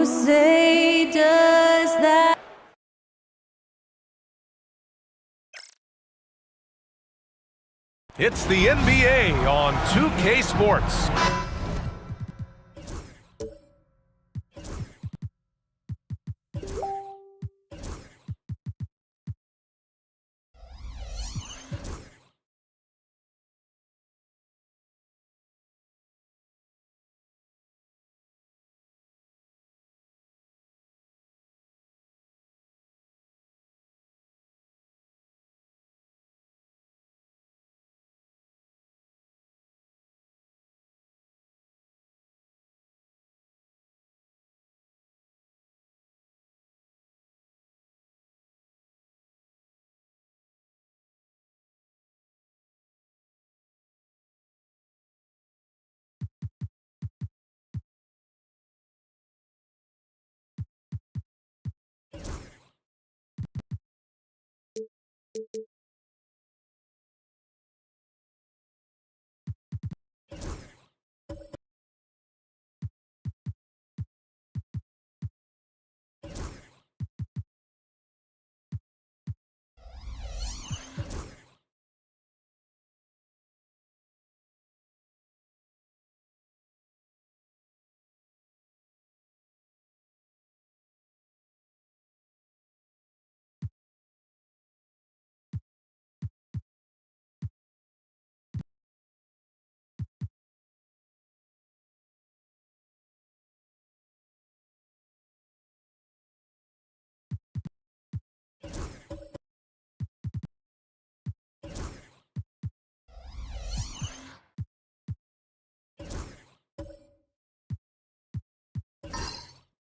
you say does that? It's the NBA on 2K Sports.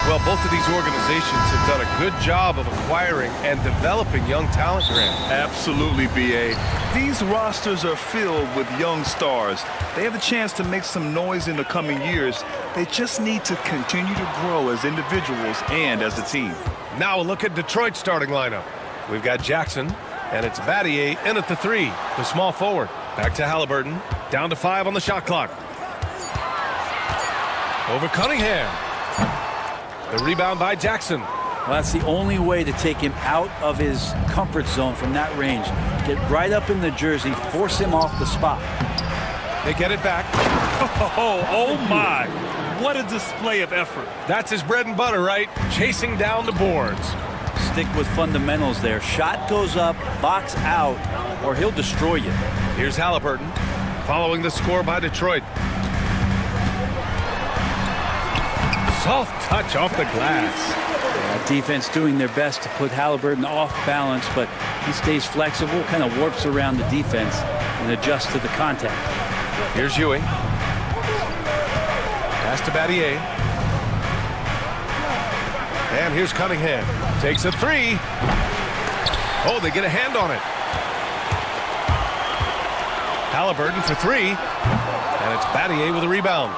Well, both of these organizations have done a good job of acquiring and developing young talent, Grant. Absolutely, B.A. These rosters are filled with young stars. They have a chance to make some noise in the coming years. They just need to continue to grow as individuals and as a team. Now a look at Detroit's starting lineup. We've got Jackson, and it's Battier in at the 3, the small forward. Back to Halliburton, down to 5 on the shot clock. Over Cunningham. The rebound by Jackson. Well, that's the only way to take him out of his comfort zone from that range. Get right up in the jersey, force him off the spot. They get it back. Oh my. What a display of effort. That's his bread and butter, right? Chasing down the boards. Stick with fundamentals there. Shot goes up, box out, or he'll destroy you. Here's Halliburton, following the score by Detroit. Soft touch off the glass. Defense doing their best to put Halliburton off balance, but he stays flexible, kind of warps around the defense and adjusts to the contact. Here's Ewing. Pass to Battier. And here's Cunningham. Takes a 3. Oh, they get a hand on it. Halliburton for 3. And it's Battier with a rebound.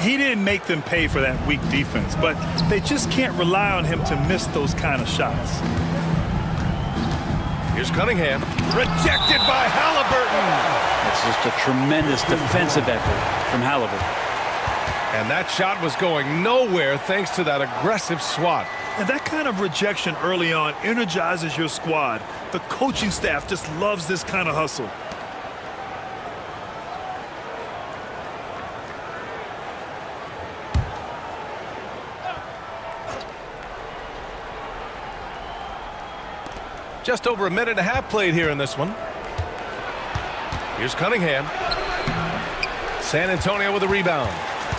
He didn't make them pay for that weak defense, but they just can't rely on him to miss those kind of shots. Here's Cunningham. Rejected by Halliburton. It's just a tremendous defensive effort from Halliburton. And that shot was going nowhere thanks to that aggressive swat. And that kind of rejection early on energizes your squad. The coaching staff just loves this kind of hustle. Just over a minute and a half played here in this one. Here's Cunningham. San Antonio with a rebound.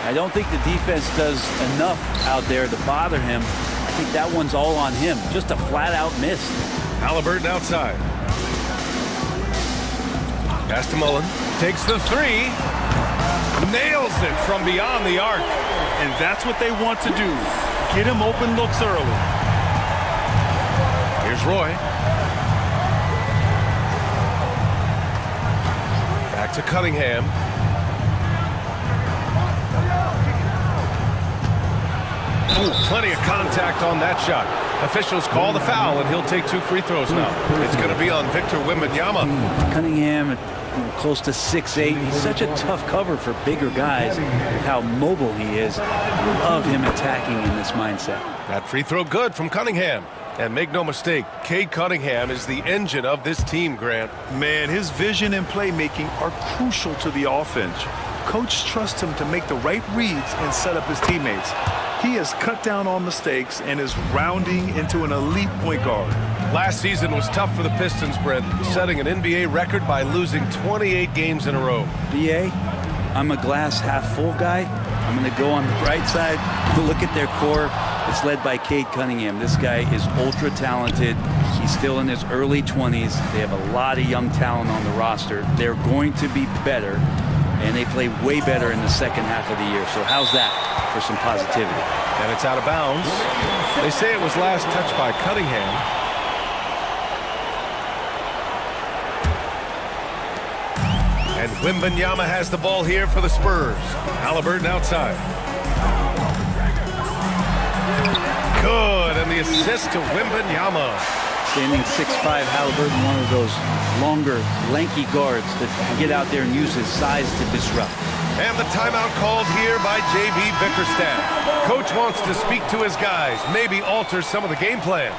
I don't think the defense does enough out there to bother him. I think that one's all on him. Just a flat-out miss. Halliburton outside. Pass to Mullen. Takes the 3. Nails it from beyond the arc. And that's what they want to do. Get him open looks early. Here's Roy. Back to Cunningham. Ooh, plenty of contact on that shot. Officials call the foul, and he'll take 2 free throws now. It's going to be on Victor Wembanyama. Cunningham close to 6'8". He's such a tough cover for bigger guys with how mobile he is. I love him attacking in this mindset. That free throw good from Cunningham. And make no mistake, Cade Cunningham is the engine of this team, Grant. Man, his vision and playmaking are crucial to the offense. Coach trusts him to make the right reads and set up his teammates. He has cut down on mistakes and is rounding into an elite point guard. Last season was tough for the Pistons, Brent, setting an NBA record by losing 28 games in a row. BA, I'm a glass half full guy. I'm going to go on the bright side. Look at their core. It's led by Cade Cunningham. This guy is ultra talented. He's still in his early 20s. They have a lot of young talent on the roster. They're going to be better, and they play way better in the second half of the year. So how's that for some positivity? And it's out of bounds. They say it was last touched by Cunningham. And Wembanyama has the ball here for the Spurs. Halliburton outside. Good, and the assist to Wembanyama. Standing 6'5", Halliburton, one of those longer, lanky guards that can get out there and use his size to disrupt. And the timeout called here by J.B. Bickerstaff. Coach wants to speak to his guys, maybe alter some of the game plan.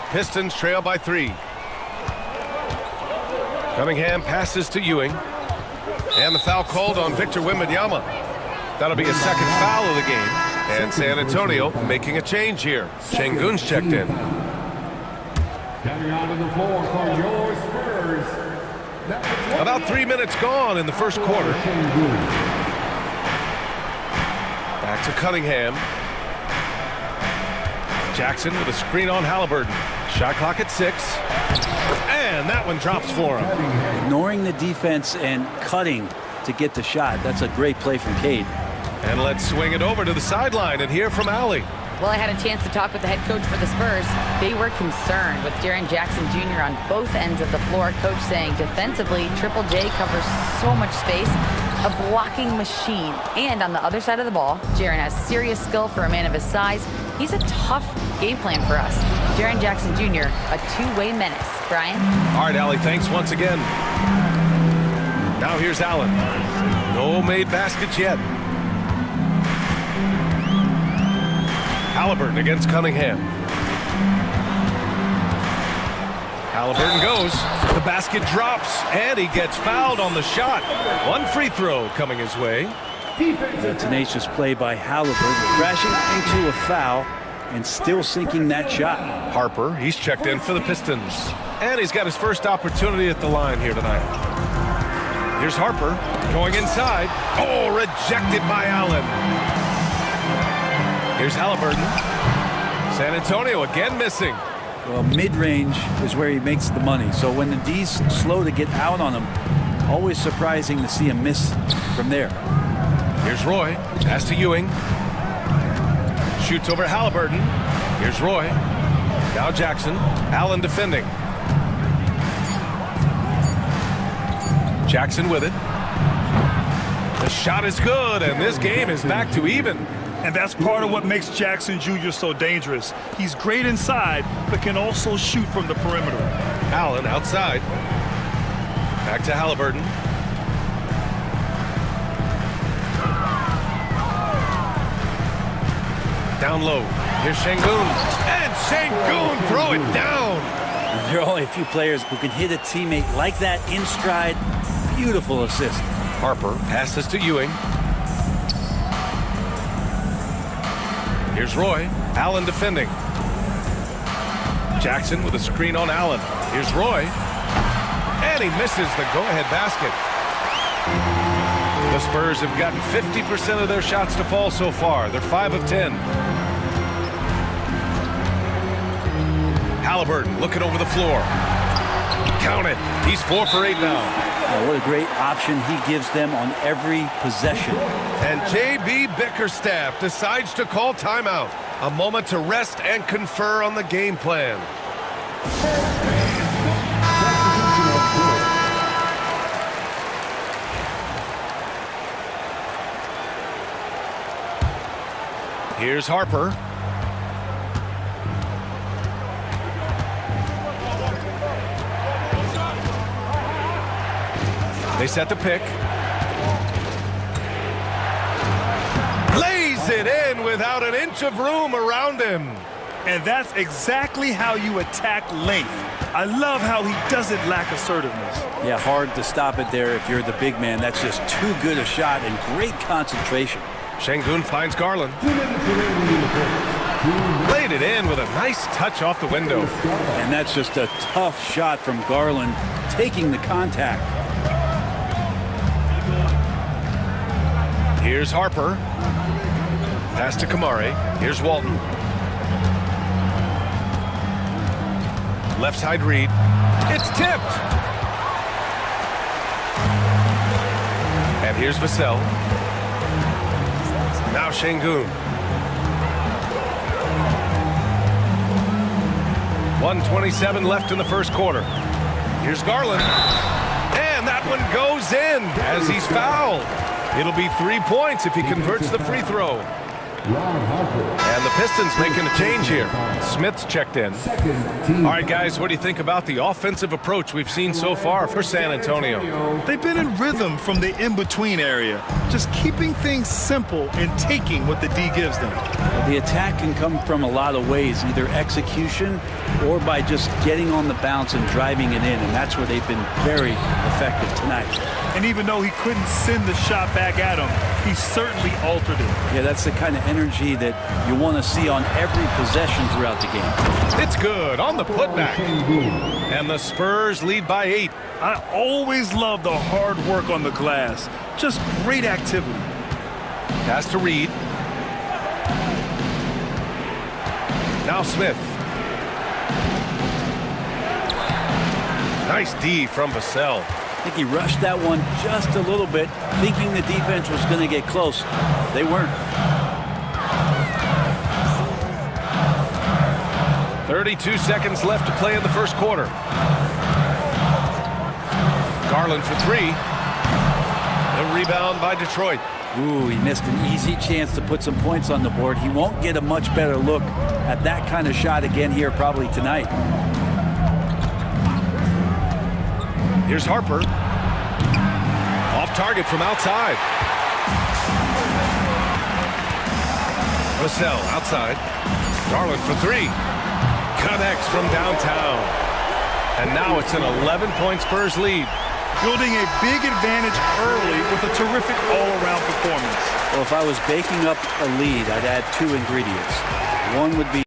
Pistons trail by 3. Cunningham passes to Ewing. And the foul called on Victor Wembanyama. That'll be a second foul of the game. And San Antonio making a change here. Şengün's checked in. Coming onto the floor for your Spurs. About 3 minutes gone in the first quarter. Back to Cunningham. Jackson with a screen on Halliburton. Shot clock at 6. And that one drops for him. Ignoring the defense and cutting to get the shot. That's a great play from Cade. And let's swing it over to the sideline and hear from Allie. Well, I had a chance to talk with the head coach for the Spurs. They were concerned with Jaren Jackson Jr. on both ends of the floor. Coach saying defensively, Triple J covers so much space, a blocking machine. And on the other side of the ball, Jaren has serious skill for a man of his size. He's a tough game plan for us. Jaren Jackson Jr., a two-way menace. Brian? All right, Allie, thanks once again. Now here's Allen. No made baskets yet. Halliburton against Cunningham. Halliburton goes. The basket drops, and he gets fouled on the shot. One free throw coming his way. A tenacious play by Halliburton, crashing into a foul and still sinking that shot. Harper, he's checked in for the Pistons. And he's got his first opportunity at the line here tonight. Here's Harper going inside. Oh, rejected by Allen. Here's Halliburton. San Antonio again missing. Well, mid-range is where he makes the money. So when the D's slow to get out on him, always surprising to see him miss from there. Here's Roy. Pass to Ewing. Shoots over Halliburton. Here's Roy. Now Jackson. Allen defending. Jackson with it. The shot is good, and this game is back to even. And that's part of what makes Jackson Jr. so dangerous. He's great inside, but can also shoot from the perimeter. Allen outside. Back to Halliburton. Down low. Here's Şengün. And Şengün throw it down. There are only a few players who can hit a teammate like that in stride. Beautiful assist. Harper passes to Ewing. Here's Roy. Allen defending. Jackson with a screen on Allen. Here's Roy. And he misses the go-ahead basket. The Spurs have gotten 50% of their shots to fall so far. They're 5 of 10. Halliburton looking over the floor. Count it. He's 4 for 8 now. What a great option he gives them on every possession. And J.B. Bickerstaff decides to call timeout. A moment to rest and confer on the game plan. Here's Harper. They set the pick. Lays it in without an inch of room around him. And that's exactly how you attack length. I love how he doesn't lack assertiveness. Yeah, hard to stop it there if you're the big man. That's just too good a shot and great concentration. Şengün finds Garland. Laid it in with a nice touch off the window. And that's just a tough shot from Garland, taking the contact. Here's Harper. Pass to Kamari. Here's Walton. Left side read. It's tipped. And here's Vassell. Now Şengün. 1:27 left in the first quarter. Here's Garland. And that one goes in as he's fouled. It'll be 3 points if he converts the free throw. And the Pistons making a change here. Smith's checked in. All right, guys, what do you think about the offensive approach we've seen so far for San Antonio? They've been in rhythm from the in-between area, just keeping things simple and taking what the D gives them. The attack can come from a lot of ways, either execution or by just getting on the bounce and driving it in, and that's where they've been very effective tonight. And even though he couldn't send the shot back at him, he certainly altered it. Yeah, that's the kind of energy that you want to see on every possession throughout the game. It's good on the putback. And the Spurs lead by 8. I always love the hard work on the glass. Just great activity. Pass to Reed. Now Smith. Nice D from Vassell. I think he rushed that one just a little bit, thinking the defense was going to get close. They weren't. 32 seconds left to play in the first quarter. Garland for 3. The rebound by Detroit. Ooh, he missed an easy chance to put some points on the board. He won't get a much better look at that kind of shot again here probably tonight. Here's Harper. Off target from outside. Vassell outside. Garland for 3. Connects from downtown. And now it's an 11-point Spurs lead. Building a big advantage early with a terrific all-around performance. Well, if I was baking up a lead, I'd add 2 ingredients. One would be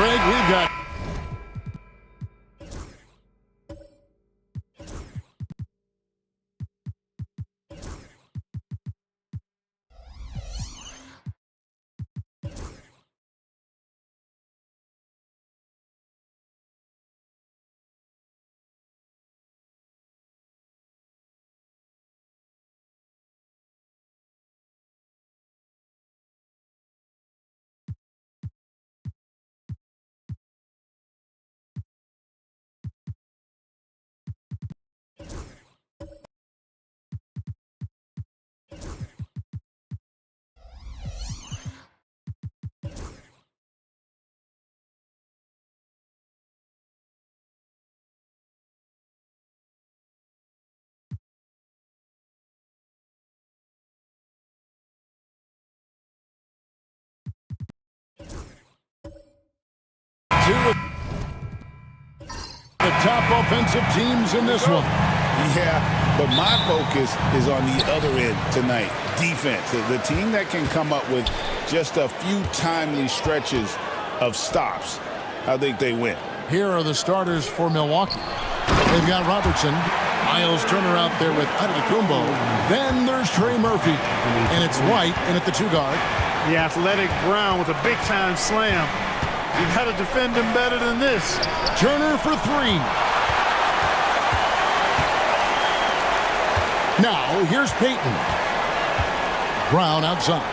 Greg, we've got... The top offensive teams in this one. Yeah, but my focus is on the other end tonight. Defense. The team that can come up with just a few timely stretches of stops, I think they win. Here are the starters for Milwaukee. They've got Robertson. Miles Turner out there with Antetokounmpo. Then there's Trey Murphy. And it's White in at the 2 guard. The athletic Brown with a big-time slam. You've got to defend him better than this. Turner for 3. Now, here's Payton. Brown outside.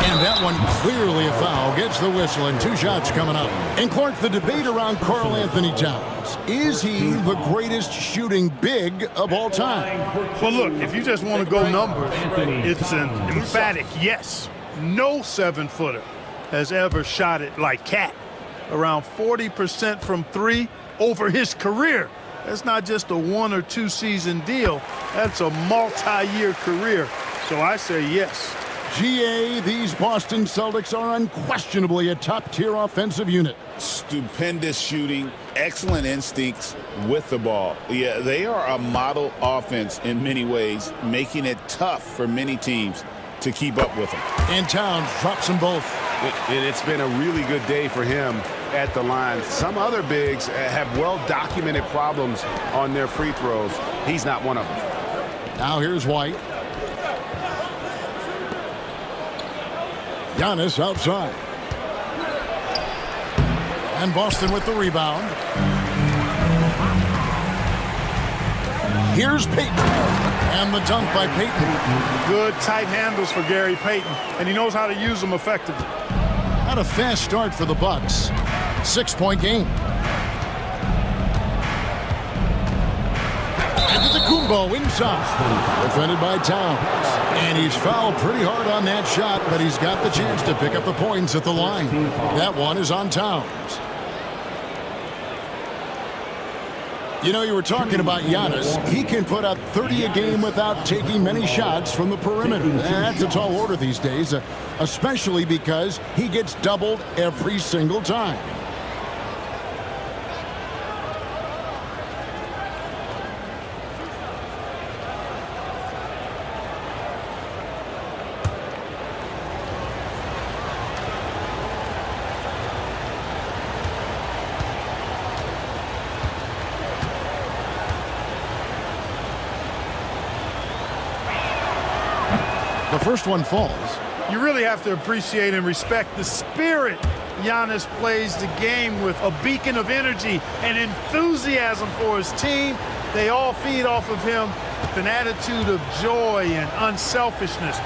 And that one clearly a foul. Gets the whistle and 2 shots coming up. And Clark, the debate around Karl Anthony Towns. Is he the greatest shooting big of all time? Well, look, if you just want to go numbers, it's an emphatic yes. No 7-footer has ever shot it like Cat. Around 40% from 3 over his career. That's not just a 1 or 2 season deal. That's a multi-year career. So I say yes. GA, these Boston Celtics are unquestionably a top-tier offensive unit. Stupendous shooting, excellent instincts with the ball. Yeah, they are a model offense in many ways, making it tough for many teams to keep up with them. And Towns drops them both. And it's been a really good day for him at the line. Some other bigs have well-documented problems on their free throws. He's not one of them. Now here's White. Giannis outside. And Boston with the rebound. Here's Payton. And the dunk by Payton. Good tight handles for Gary Payton, and he knows how to use them effectively. Not a fast start for the Bucks. 6-point game. Antetokounmpo inside. Defended by Towns. And he's fouled pretty hard on that shot, but he's got the chance to pick up the points at the line. That one is on Towns. You know, you were talking about Giannis. He can put up 30 a game without taking many shots from the perimeter. That's a tall order these days, especially because he gets doubled every single time. The first one falls. You really have to appreciate and respect the spirit Giannis plays the game with, a beacon of energy and enthusiasm for his team. They all feed off of him with an attitude of joy and unselfishness.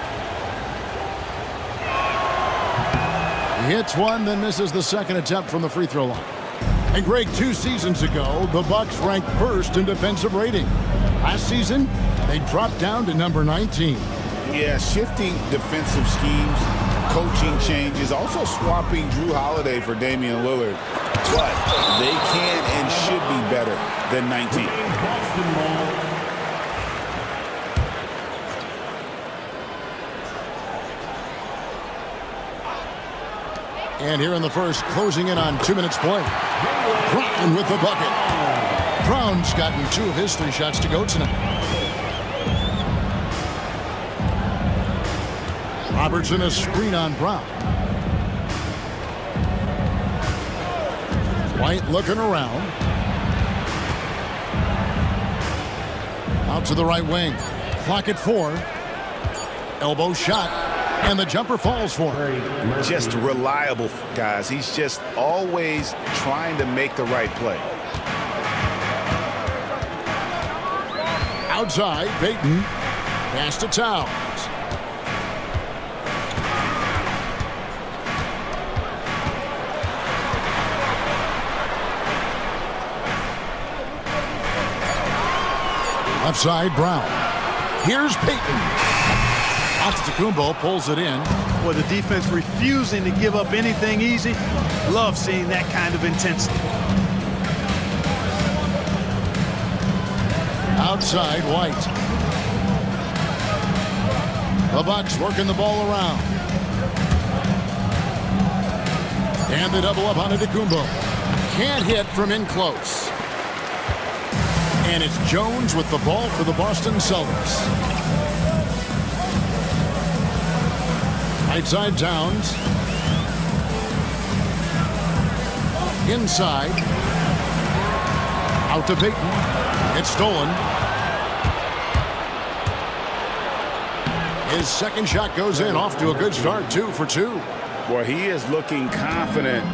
He hits one, then misses the second attempt from the free throw line. And Greg, 2 seasons ago, the Bucks ranked first in defensive rating. Last season, they dropped down to number 19. Yeah, shifting defensive schemes, coaching changes, also swapping Drew Holiday for Damian Lillard. But they can and should be better than 19. And here in the first, closing in on 2 minutes play. Brown with the bucket. Brown's gotten 2 of his 3 shots to go tonight. Robertson, a screen on Brown. White looking around. Out to the right wing. Clock at 4. Elbow shot. And the jumper falls for him. Just reliable, guys. He's just always trying to make the right play. Outside, Payton. Pass to Towns. Left side, Brown. Here's Payton. Antetokounmpo pulls it in. Well, the defense refusing to give up anything easy. Love seeing that kind of intensity. Outside, White. The Bucks working the ball around. And they double up on Antetokounmpo. Can't hit from in close. And it's Jones with the ball for the Boston Celtics. Right side, Towns. Inside. Out to Payton. It's stolen. His second shot goes in. Off to a good start. 2 for 2. Boy, he is looking confident.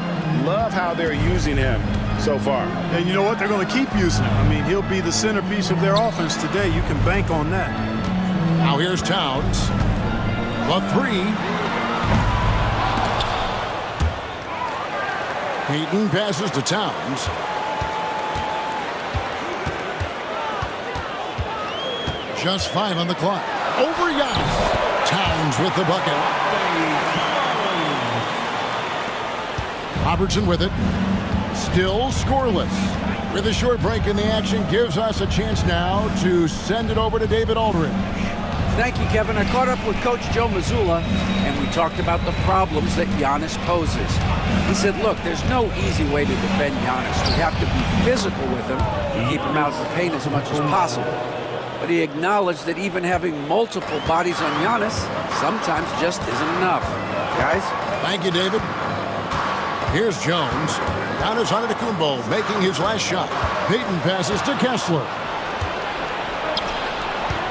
Love how they're using him so far. And you know what? They're going to keep using him. I mean, he'll be the centerpiece of their offense today. You can bank on that. Now here's Towns. The 3. Payton passes to Towns. Just 5 on the clock. Over Giannis. Towns with the bucket. Robertson with it. Still scoreless. With a short break in the action, gives us a chance now to send it over to David Aldridge. Thank you, Kevin. I caught up with Coach Joe Mazzulla, and we talked about the problems that Giannis poses. He said, look, there's no easy way to defend Giannis. We have to be physical with him and keep him out of the paint as much as possible. But he acknowledged that even having multiple bodies on Giannis sometimes just isn't enough. Guys? Thank you, David. Here's Jones. Giannis Antetokounmpo making his last shot. Payton passes to Kessler.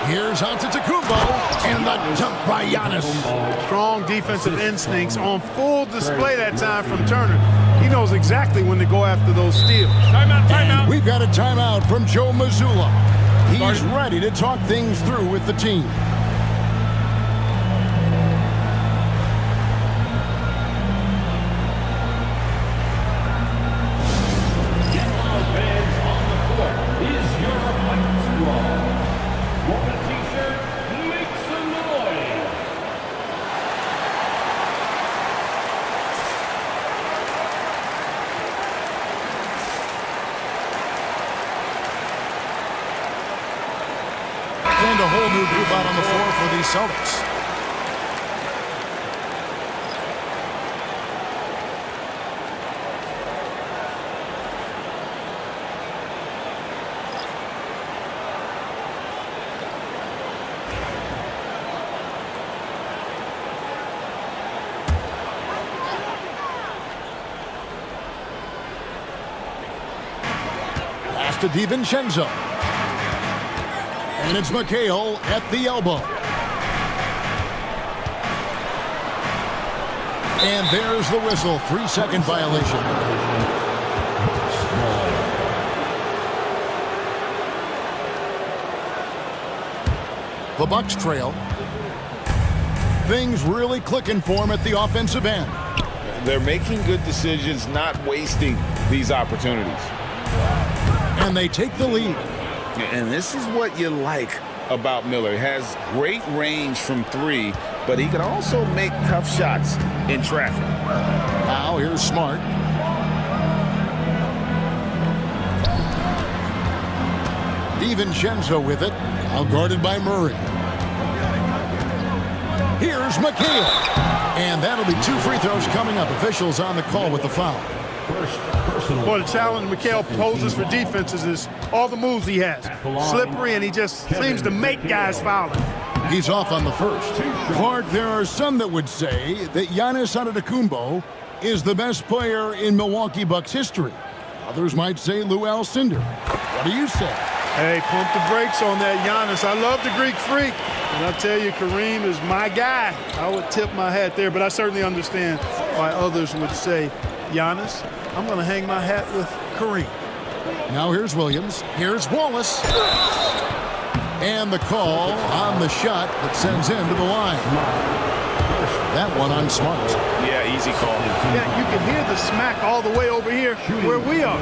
Here's Antetokounmpo, and the jump by Giannis. Strong defensive instincts on full display that time from Turner. He knows exactly when to go after those steals. Timeout, timeout. We've got a timeout from Joe Mazzulla. He's ready to talk things through with the team. And a whole new group out on the floor for the Celtics. Pass to DiVincenzo. And it's McHale at the elbow. And there's the whistle. 3-second violation. The Bucks trail. Things really clicking for him at the offensive end. They're making good decisions, not wasting these opportunities. And they take the lead. And this is what you like about Miller. He has great range from 3, but he can also make tough shots in traffic. Now here's Smart. DiVincenzo with it. Now guarded by Murray. Here's McHale. And that'll be 2 free throws coming up. Officials on the call with the foul. Well, the challenge McHale poses for defenses is all the moves he has. Slippery, and he just seems to make guys foul him. He's off on the first. Clark, there are some that would say that Giannis Antetokounmpo is the best player in Milwaukee Bucks history. Others might say Lou Alcindor. What do you say? Hey, pump the brakes on that Giannis. I love the Greek Freak. And I tell you, Kareem is my guy. I would tip my hat there, but I certainly understand why others would say Giannis. I'm going to hang my hat with Kareem. Now here's Williams. Here's Wallace. And the call on the shot that sends him to the line. That one on Smart. Yeah, easy call. Yeah, you can hear the smack all the way over here where we are.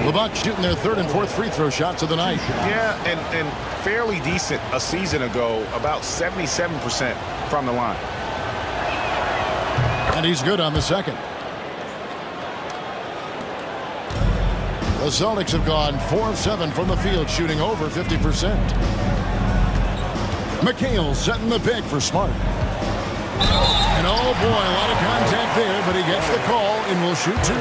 The Bucks shooting their third and fourth free throw shots of the night. Yeah, and fairly decent a season ago, about 77% from the line. And he's good on the second. The Celtics have gone 4 of 7 from the field, shooting over 50%. McHale setting the pick for Smart. And oh boy, a lot of contact there, but he gets the call and will shoot 2.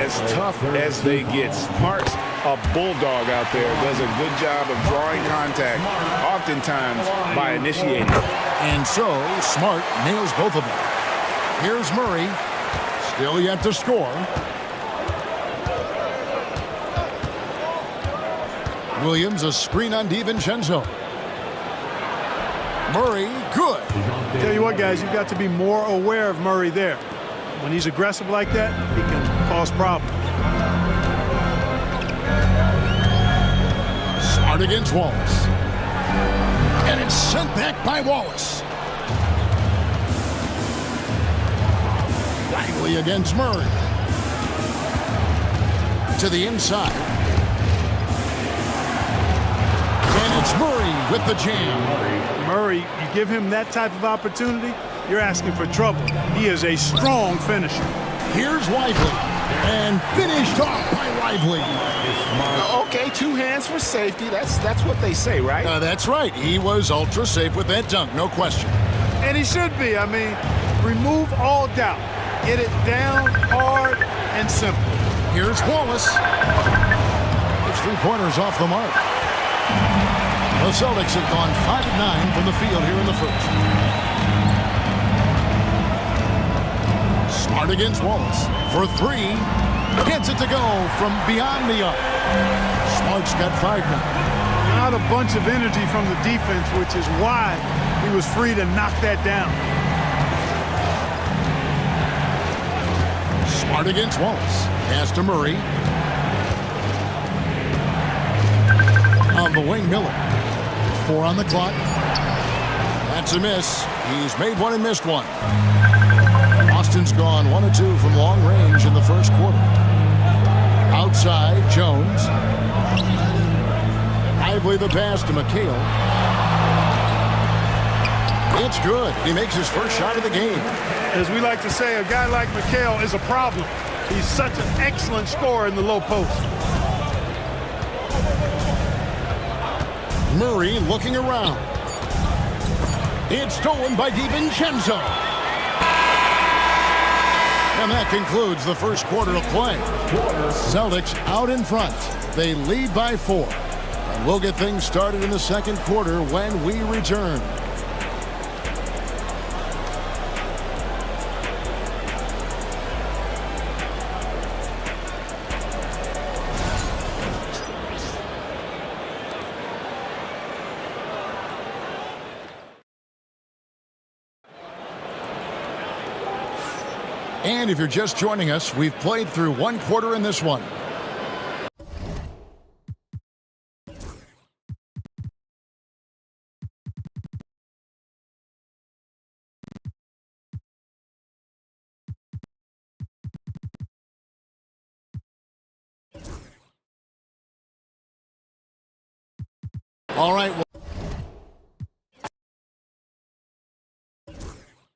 As tough as they get, Smart's a bulldog out there, does a good job of drawing contact, oftentimes by initiating. And so Smart nails both of them. Here's Murray, still yet to score. Williams, a screen on DiVincenzo. Murray, good. Tell you what, guys, you've got to be more aware of Murray there. When he's aggressive like that, he can cause problems. Smart against Wallace. And it's sent back by Wallace. Lively against Murray. To the inside. And it's Murray with the jam. Murray, you give him that type of opportunity, you're asking for trouble. He is a strong finisher. Here's Lively. And finished off by Lively. Okay, 2 hands for safety. That's what they say, right? That's right. He was ultra safe with that dunk, no question. And he should be. I mean, remove all doubt. Get it down hard and simple. Here's Wallace. It's 3-pointers off the mark. The Celtics have gone 5 of 9 from the field here in the first. Smart against Wallace for 3. Gets it to go from beyond the arc. Smart's got 5 now. Not a bunch of energy from the defense, which is why he was free to knock that down. Smart against Wallace. Pass to Murray. On the wing, Miller. 4 on the clock. That's a miss. He's made one and missed one. Austin's gone 1 of 2 from long range in the first quarter. Outside, Jones. Lively the pass to McHale. It's good. He makes his first shot of the game. As we like to say, a guy like McHale is a problem. He's such an excellent scorer in the low post. Murray looking around. It's stolen by DiVincenzo. And that concludes the first quarter of play. Celtics out in front. They lead by 4. And we'll get things started in the second quarter when we return. And if you're just joining us, we've played through 1 quarter in this one. All right. Well